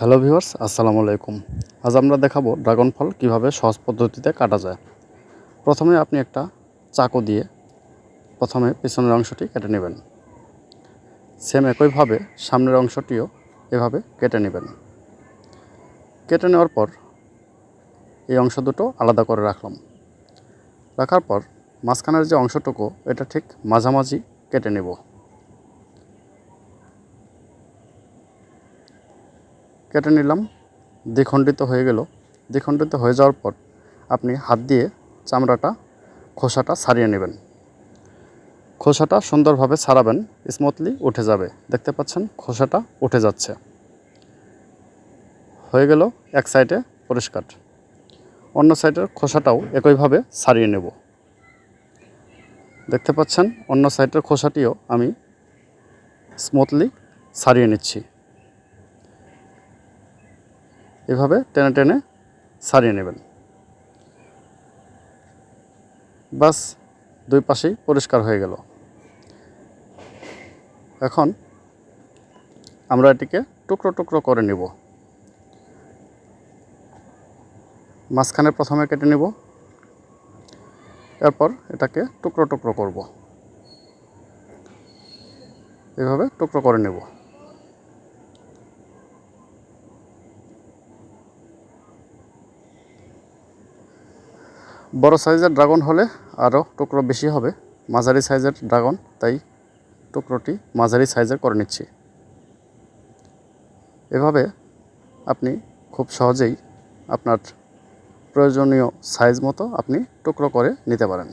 Hello viewers, আসসালামু আলাইকুম। আজ আমরা দেখাবো ড্রাগন ফল কিভাবে সহজ পদ্ধতিতে কাটা যায়। প্রথমে আপনি একটা চাকু দিয়ে প্রথমে পিছনের অংশটি কেটে নেবেন। সেম একইভাবে সামনের অংশটিও এভাবে কেটে নেবেন। কেটে নেওয়ার পর এই অংশ দুটো আলাদা করে রাখার পর মাঝখানের যে অংশটুকু এটা ঠিক মাঝামাঝি কেটে নেব। কেটে নিলাম, দ্বিখণ্ডিত হয়ে গেল। দ্বিখণ্ডিত হয়ে যাওয়ার পর আপনি হাত দিয়ে চামড়াটা খোসাটা ছাড়িয়ে নেবেন। খোসাটা সুন্দরভাবে ছাড়াবেন, স্মুথলি উঠে যাবে। দেখতে পাচ্ছেন খোসাটা উঠে যাচ্ছে। হয়ে গেল এক সাইডে পরিষ্কার। অন্য সাইডের খোসাটাও একইভাবে ছাড়িয়ে নেব। দেখতে পাচ্ছেন অন্য সাইডের খোসাটিও আমি স্মুথলি ছাড়িয়ে নিচ্ছি। এভাবে টেনে টেনে ছাড়িয়ে নেবেন। বাস, দুই পাশেই পরিষ্কার হয়ে গেল। এখন আমরা এটিকে টুকরো টুকরো করে নেব। মাঝখানে প্রথমে কেটে নেব, এরপর এটাকে টুকরো টুকরো করব। এভাবে টুকরো করে নেব। বড় সাইজের ড্রাগন হলে আরও টুকরো বেশি হবে। মাঝারি সাইজের ড্রাগন, তাই টুকরোটি মাঝারি সাইজের করে নিচ্ছি। এভাবে আপনি খুব সহজেই আপনার প্রয়োজনীয় সাইজ মতো আপনি টুকরো করে নিতে পারেন।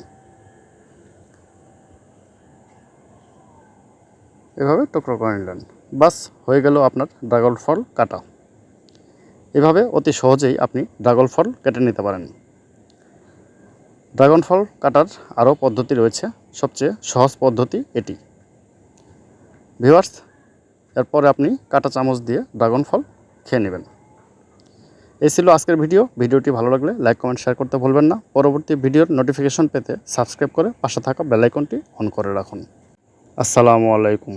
এভাবে টুকরো করে নিলেন, বাস হয়ে গেল আপনার ড্রাগন ফল কাটা। এভাবে অতি সহজেই আপনি ড্রাগন ফল কেটে নিতে পারেন। ড্রাগন ফল কাটার আরও পদ্ধতি রয়েছে, সবচেয়ে সহজ পদ্ধতি এটি। ভিউয়ার্স, এরপরে আপনি কাঁটা চামচ দিয়ে ড্রাগন ফল খেয়ে নেবেন। এই ছিল আজকের ভিডিও। ভিডিওটি ভালো লাগলে লাইক, কমেন্ট, শেয়ার করতে ভুলবেন না। পরবর্তী ভিডিওর নোটিফিকেশন পেতে সাবস্ক্রাইব করে পাশে থাকা বেল আইকনটি অন করে রাখুন। আসসালামু আলাইকুম।